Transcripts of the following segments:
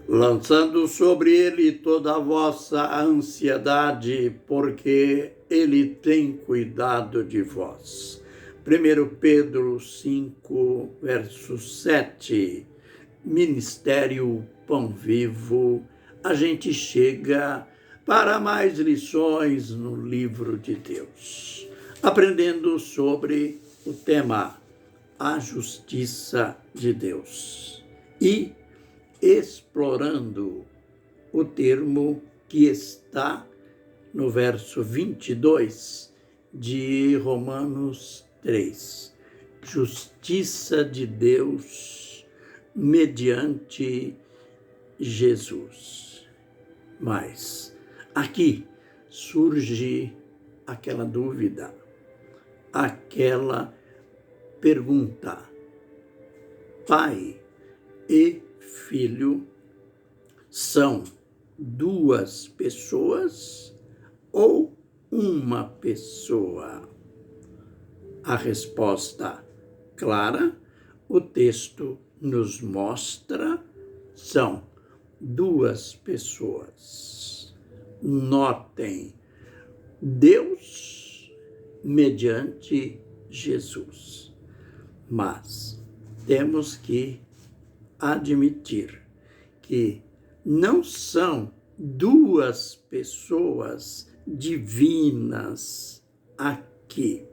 lançando sobre ele toda a vossa ansiedade, porque ele tem cuidado de vós. 1 Pedro 5, verso 7, Ministério Pão Vivo, a gente chega para mais lições no livro de Deus, aprendendo sobre o tema a justiça de Deus e explorando o termo que está no verso 22 de Romanos 3. Justiça de Deus mediante Jesus. Mas aqui surge aquela dúvida, aquela pergunta: pai e filho são duas pessoas ou uma pessoa? A resposta clara, o texto nos mostra, são duas pessoas. Notem, Deus mediante Jesus. Mas temos que admitir que não são duas pessoas divinas aqui.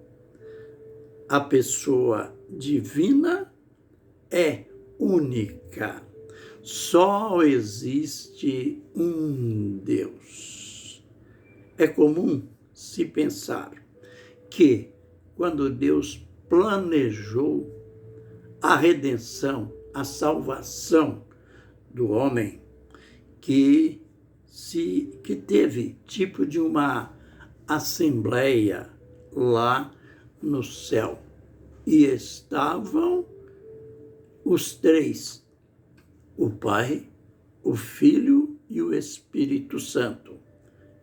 A pessoa divina é única. Só existe um Deus. É comum se pensar que quando Deus planejou a redenção, a salvação do homem, que teve tipo de uma assembleia lá no céu, e estavam os três, o Pai, o Filho e o Espírito Santo.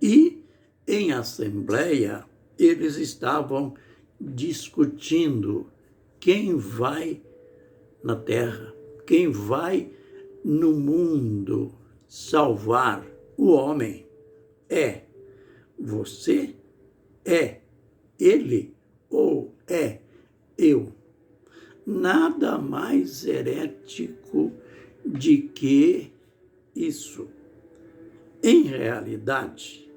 E em assembleia eles estavam discutindo quem vai na terra, quem vai no mundo salvar o homem. É você? É ele? Ou é eu? Nada mais herético de que isso. Em realidade,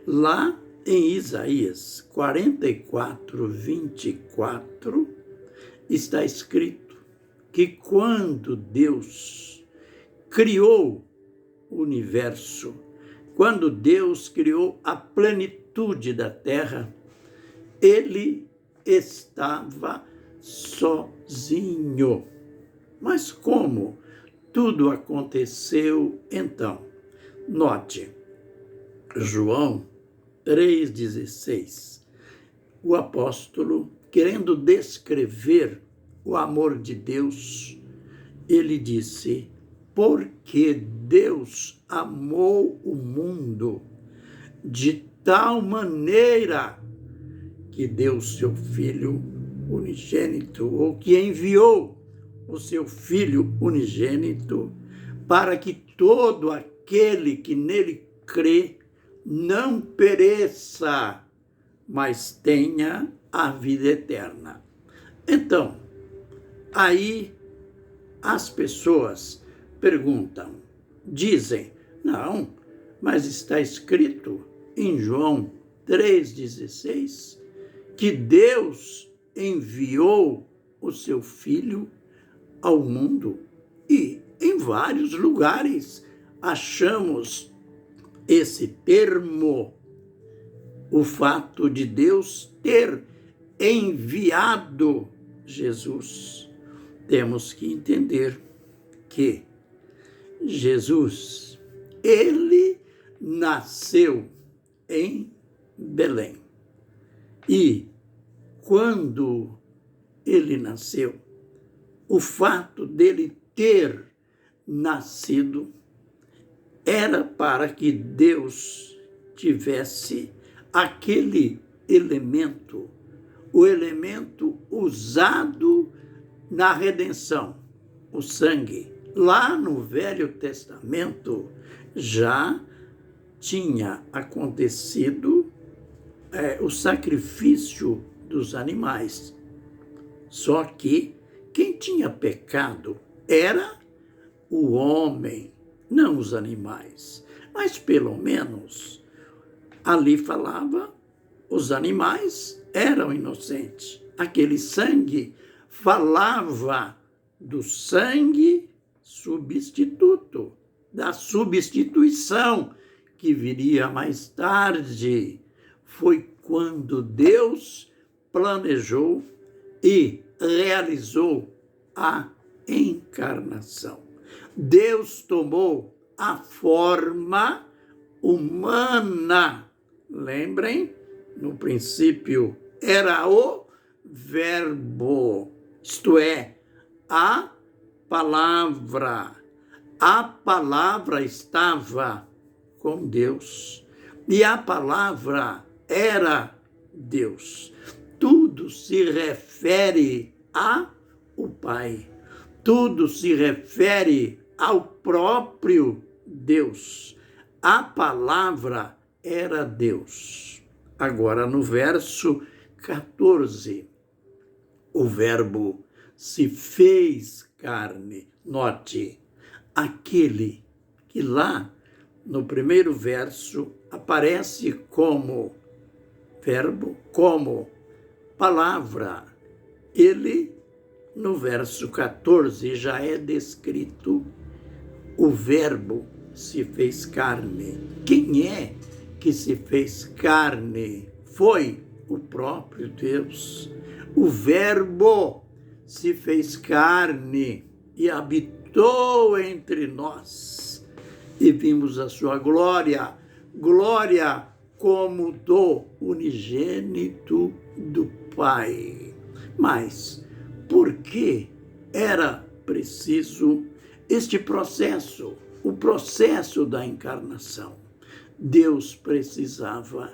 lá em Isaías 44, 24, está escrito que quando Deus criou o universo, quando Deus criou a plenitude da terra, ele estava sozinho. Mas como tudo aconteceu então? Note, João 3,16. O apóstolo, querendo descrever o amor de Deus, ele disse: porque Deus amou o mundo de tal maneira que deu seu Filho unigênito, ou que enviou o seu Filho unigênito, para que todo aquele que nele crê não pereça, mas tenha a vida eterna. Então, aí as pessoas perguntam, dizem, não, mas está escrito em João 3,16 que Deus enviou o seu Filho ao mundo, e em vários lugares achamos esse termo, o fato de Deus ter enviado Jesus. Temos que entender que Jesus, ele nasceu em Belém. E quando ele nasceu, o fato dele ter nascido era para que Deus tivesse aquele elemento, o elemento usado na redenção, o sangue, Lá no Velho Testamento já tinha acontecido o sacrifício dos animais. Só que quem tinha pecado era o homem, não os animais. Mas pelo menos ali falava, os animais eram inocentes. Aquele sangue falava do sangue substituto, da substituição que viria mais tarde. Foi quando Deus planejou e realizou a encarnação. Deus tomou a forma humana. Lembrem, no princípio era o Verbo, isto é, a palavra. A palavra estava com Deus e a palavra era Deus. Tudo se refere ao Pai. Tudo se refere ao próprio Deus. A palavra era Deus. Agora, no verso 14, o Verbo se fez carne. Note, aquele que lá no primeiro verso aparece como verbo, como palavra. Ele, no verso 14, já é descrito o Verbo se fez carne. Quem é que se fez carne? Foi o próprio Deus. O Verbo se fez carne e habitou entre nós. E vimos a sua glória, glória como do unigênito do Pai. Mas por que era preciso este processo, o processo da encarnação? Deus precisava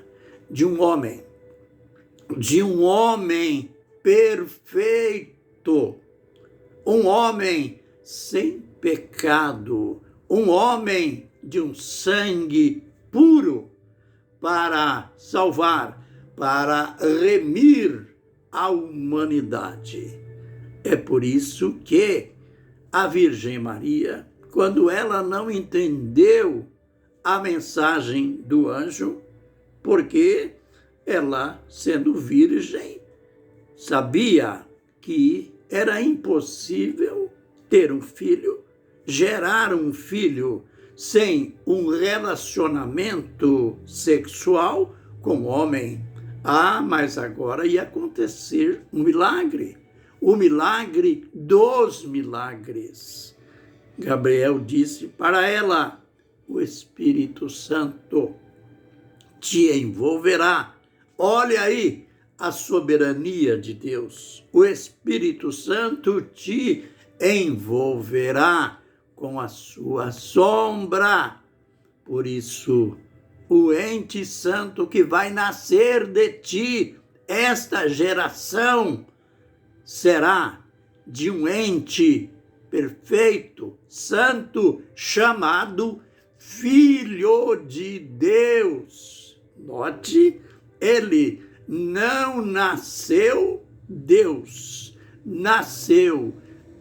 de um homem perfeito, um homem sem pecado, um homem de um sangue puro para salvar, para remir a humanidade. É por isso que a Virgem Maria, quando ela não entendeu a mensagem do anjo, porque ela, sendo virgem, sabia que era impossível ter um filho, gerar um filho sem um relacionamento sexual com o homem. Mas agora ia acontecer um milagre, o milagre dos milagres. Gabriel disse para ela: o Espírito Santo te envolverá. Olha aí a soberania de Deus. O Espírito Santo te envolverá com a sua sombra. Por isso, o ente santo que vai nascer de ti, esta geração, será de um ente perfeito, santo, chamado Filho de Deus. Note, ele não nasceu Deus, nasceu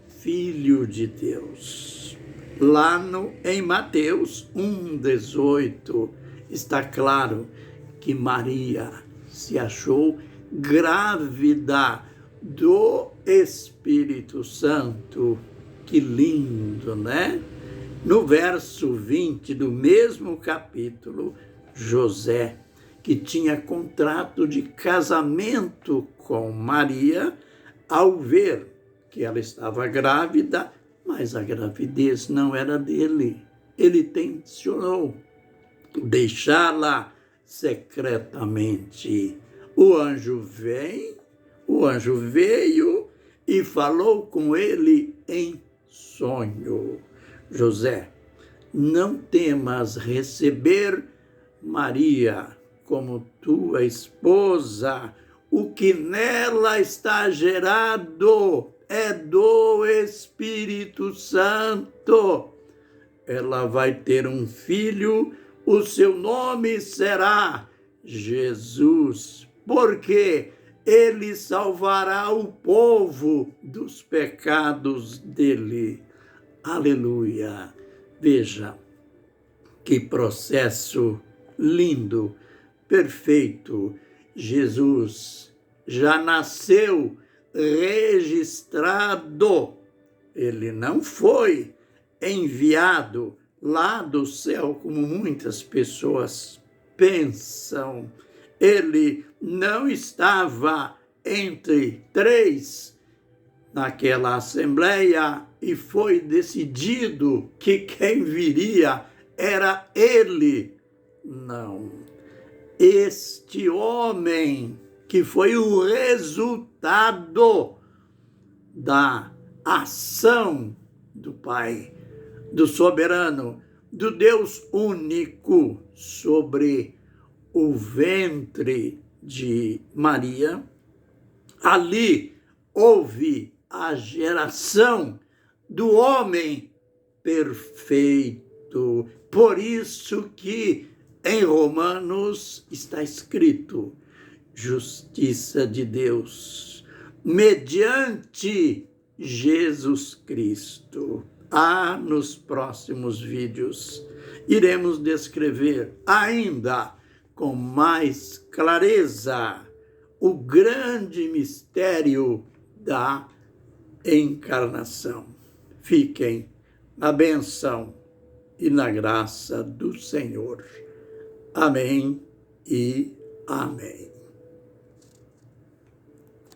Filho de Deus. Lá em Mateus 1,18, está claro que Maria se achou grávida do Espírito Santo. Que lindo, né? No verso 20 do mesmo capítulo, José, que tinha contrato de casamento com Maria, ao ver que ela estava grávida, mas a gravidez não era dele, ele tencionou deixá-la secretamente. O anjo veio e falou com ele em sonho: José, não temas receber Maria como tua esposa. O que nela está gerado é do Espírito Santo. Ela vai ter um filho, o seu nome será Jesus, porque ele salvará o povo dos pecados dele. Aleluia! Veja que processo lindo, perfeito. Jesus já nasceu registrado. Ele não foi enviado lá do céu, como muitas pessoas pensam. Ele não estava entre três naquela assembleia e foi decidido que quem viria era ele. Não. Este homem que foi o resultado da ação do Pai, do soberano, do Deus único sobre o ventre de Maria. Ali houve a geração do homem perfeito. Por isso que em Romanos está escrito: justiça de Deus mediante Jesus Cristo. Nos próximos vídeos iremos descrever ainda com mais clareza o grande mistério da encarnação. Fiquem na bênção e na graça do Senhor. Amém e amém.